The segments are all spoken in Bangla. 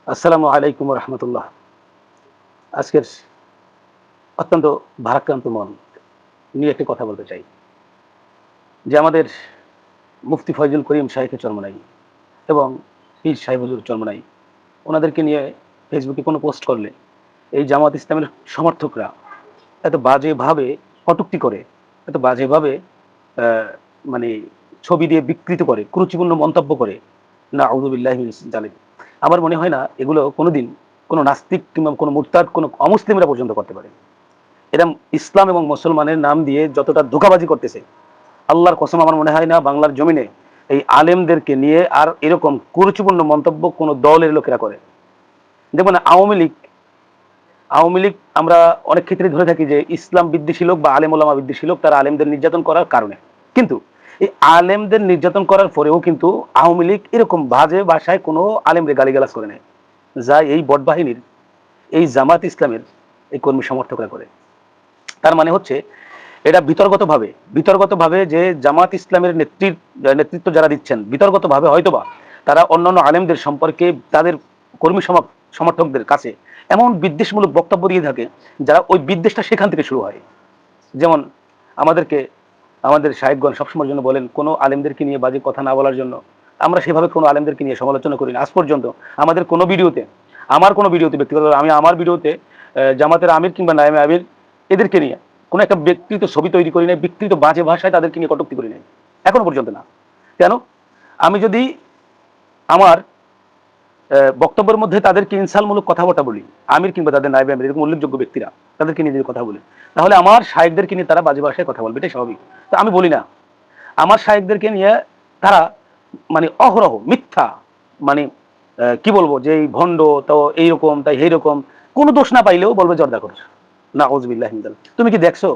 আসসালামু আলাইকুম রহমতুল্লাহ। আজকের অত্যন্ত ভারাক্রান্ত মন নিয়ে একটি কথা বলতে চাই যে আমাদের মুফতি ফয়জুল করিম শাইখে চরমনাই এবং পীর সাহেব হুজুর চরমনাই ওনাদেরকে নিয়ে ফেসবুকে কোনো পোস্ট করলে এই জামাত ইসলামের সমর্থকরা এত বাজেভাবে কটূক্তি করে, এত বাজেভাবে আহ, মানে ছবি দিয়ে বিকৃত করে, কুরুচিপূর্ণ মন্তব্য করে, না আউযুবিল্লাহি মিনাশ জালিম। আমার মনে হয় না এগুলো কোনোদিন কোনো নাস্তিক কিংবা কোনো মুরতাদ কোনো অমুসলিমরা পর্যন্ত করতে পারে। এরা ইসলাম এবং মুসলমানের নাম দিয়ে যতটা ধোঁকাবাজি করতেছে, আল্লাহর কসম আমার মনে হয় না বাংলার জমিনে এই আলেমদেরকে নিয়ে আর এরকম কুরুচিপূর্ণ মন্তব্য কোনো দলের লোকেরা করে। দেখবেন আওয়ামী লীগ আমরা অনেক ক্ষেত্রে ধরে থাকি যে ইসলাম বিদ্বেষী লোক বা আলেম ওলামা বিদ্বেষী লোক, তারা আলেমদের নির্যাতন করার কারণে। কিন্তু এই আলেমদের নির্যাতন করার পরেও কিন্তু আওয়ামী লীগ এরকম বাজে ভাষায় কোনো আলেমরে গালিগালাজ করে নেয়, যা এই বটবাহিনীর, এই জামাত ইসলামের এই কর্মী সমর্থকরা করে। তার মানে হচ্ছে এটা বিতর্গতভাবে যে জামাত ইসলামের নেতৃত্ব যারা দিচ্ছেন, বিতর্গতভাবে হয়তোবা তারা অন্যান্য আলেমদের সম্পর্কে তাদের কর্মী সমর্থকদের কাছে এমন বিদ্বেষমূলক বক্তব্য দিয়ে থাকে, যারা ওই বিদ্বেষটা সেখান থেকে শুরু হয়। যেমন আমাদেরকে আমাদের সাহেবগণ সবসময়ের জন্য বলেন কোনো আলেমদেরকে নিয়ে বাজে কথা না বলার জন্য। আমরা সেভাবে কোনো আলেমদেরকে নিয়ে সমালোচনা করি না আজ পর্যন্ত। আমাদের কোনো ভিডিওতে, ব্যক্তিগত আমি আমার ভিডিওতে জামাতের আমির কিংবা নায়েবে আমির এদেরকে নিয়ে কোনো একটা ব্যক্তিগত ছবি তৈরি করি নাই, বিকৃত বাজে ভাষায় তাদেরকে নিয়ে কটূক্তি করি নাই, এখনো পর্যন্ত না। কেন? আমি যদি আমার বক্তব্যের মধ্যে তাদেরকে ইনসালমূলক কথাবার্তা বলি, আমির কিংবা তাদের নায়েবে আমির এরকম উল্লেখযোগ্য ব্যক্তিরা তাদেরকে নিয়ে যদি কথা বলি, তাহলে আমার শায়েখদেরকে নিয়ে তারা বাজে ভাষায় কথা বলবে, এটাই স্বাভাবিক। তো আমি বলি না। আমার শায়েখদেরকে নিয়ে তারা মানে অহরহ মিথ্যা, মানে কি বলবো, যে এই ভণ্ড তো এইরকম তাই এইরকম, কোনো দোষ না পাইলেও বলবে জর্দা করে। না ওজবিল্লাহ। তুমি কি দেখছো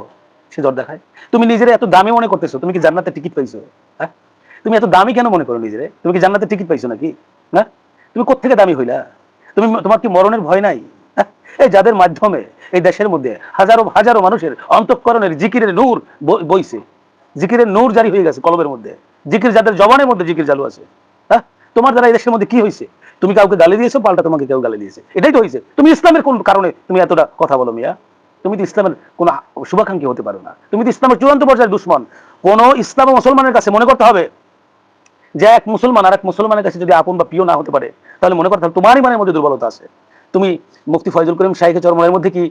সে জর্দা খায়? তুমি নিজেরা এত দামি মনে করতেছো, তুমি কি জান্নাতের টিকিট পাইছো? হ্যাঁ, তুমি এত দামি কেন মনে করো নিজেরে? তুমি কি জান্নাতের টিকিট পাইছো নাকি? না, তুমি কোত্থেকে দামি হইলা? তোমার কি মরণের ভয় নাই? এই যাদের মাধ্যমে এই দেশের মধ্যে হাজারো হাজারো মানুষের অন্তঃকরণের জিকিরের নূর বইছে, জিকিরের নূর জারি হয়ে গেছে কলবের মধ্যে, জিকির যাদের জবানের মধ্যে জিকির চালু আছে। হ্যাঁ, তোমার দ্বারা এই দেশের মধ্যে কি হয়েছে? তুমি কাউকে গালি দিয়েছো, পাল্টা তোমাকে কেউ গালি দিয়েছে, এটাই তো হয়েছে। তুমি ইসলামের কোন কারণে তুমি এতটা কথা বলো মিয়া? তুমি তো ইসলামের কোন শুভাকাঙ্ক্ষী হতে পারো না, তুমি তো ইসলামের চূড়ান্ত পর্যায়ের দুশ্মন। কোন ইসলাম মুসলমানের কাছে মনে করতে হবে যে এক মুসলমান আর এক মুসলমানের কাছে যদি আপন বা প্রিয় না হতে পারে, তাহলে মনে করতে হবে তোমারই মনের মধ্যে দুর্বলতা আছে। তুমি মুফতি ফয়জুল করিম শাইখে চরমনের মধ্যে কি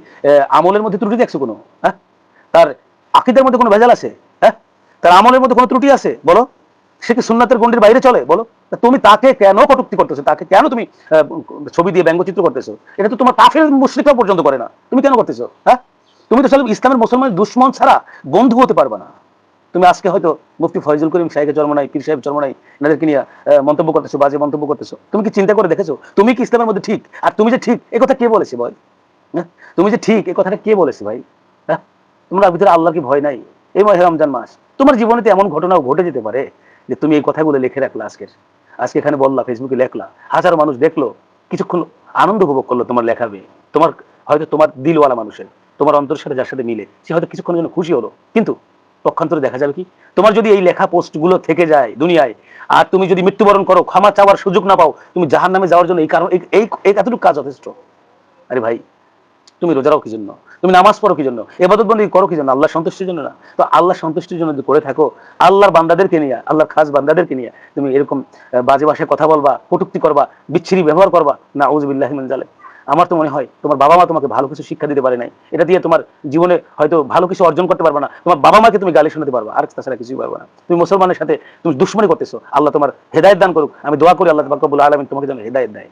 আমলের মধ্যে ত্রুটি দেখছো কোনো? হ্যাঁ, তার আকীদার মধ্যে কোনো ভেজাল আছে? হ্যাঁ, তার আমলের মধ্যে কোনো ত্রুটি আছে বলো? সে কি সুন্নাতের গণ্ডির বাইরে চলে বলো? তুমি তাকে কেন কটূক্তি করতেছো? তাকে কেন তুমি ছবি দিয়ে ব্যঙ্গচিত্র করতেছো? এটা তো তোমার কাফের মুশরিকরা পর্যন্ত করে না, তুমি কেন করতেছো? হ্যাঁ, তুমি তো ইসলামের মুসলমানের দুশ্মন ছাড়া বন্ধু হতে পারবে না। তুমি আজকে হয়তো মুফতি ফয়জুল করিম শাইখে চরমনাই, পীর সাহেব চরমনাই এনাদেরকে নিয়ে মন্তব্য করতেছো, বাজে মন্তব্য করতেছো। তুমি কি চিন্তা করে দেখেছো তুমি কি ইসলামের মধ্যে ঠিক? আর তুমি যে ঠিক এ কথা কে বলেছে ভাই? হ্যাঁ, তুমি যে ঠিক এ কথাটা কে বলেছে ভাই? হ্যাঁ, তোমার ভিতরে আল্লাহর কি ভয় নাই? এই মাহে রমজান মাস, তোমার জীবনে তো এমন ঘটনাও ঘটে যেতে পারে যে তুমি এই কথাগুলো লিখে রাখলা, আজকে এখানে বললা, ফেসবুকে লেখলা, হাজারো মানুষ দেখলো, কিছুক্ষণ আনন্দ উপভোগ করলো তোমার লেখাবে। তোমার হয়তো তোমার দিলওয়ালা মানুষের, তোমার অন্তরের সাথে যার সাথে মিলে, সে হয়তো কিছুক্ষণের জন্য খুশি হলো, কিন্তু পক্ষান্তরে দেখা যাবে কি, তোমার যদি এই লেখা পোস্টগুলো থেকে যায় দুনিয়ায়, আর তুমি যদি মৃত্যুবরণ করো, ক্ষমা চাওয়ার সুযোগ না পাও, তুমি জাহান্নামে যাওয়ার জন্য এই কারণ এই এতটুকু কাজ যথেষ্ট। আরে ভাই, তুমি রোজা রাখো কি জন্য? তুমি নামাজ পড়ো কি জন্য? ইবাদত বন্দেগী করো কি জন্য? আল্লাহ সন্তুষ্টির জন্য না? তো আল্লাহ সন্তুষ্টির জন্য যদি করে থাকো, আল্লাহর বান্দাদেরকে নিয়ে, আল্লাহর খাস বান্দাদেরকে নিয়ে তুমি এরকম বাজে ভাষায় কথা বলবা, কটূক্তি করবা, বিচ্ছিরি ব্যবহার করবা, না আউযুবিল্লাহি মিন যালিক। আমার তো মনে হয় তোমার বাবা মা তোমাকে ভালো কিছু শিক্ষা দিতে পারে নাই, এটা দিয়ে তোমার জীবনে হয়তো ভালো কিছু অর্জন করতে পারবে না। তোমার বাবা মাকে তুমি গালি শোনাতে পারবা, আর তাছাড়া কিছুই পারবে না। তুমি মুসলমানের সাথে তুমি দুশ্মনী করতেছো। আল্লাহ তোমার হেদায়েত দান করুক। আমি দোয়া করি আল্লাহ তাবারক রব্বুল আলামিন তোমাকে যেন হেদায়েত দেয়।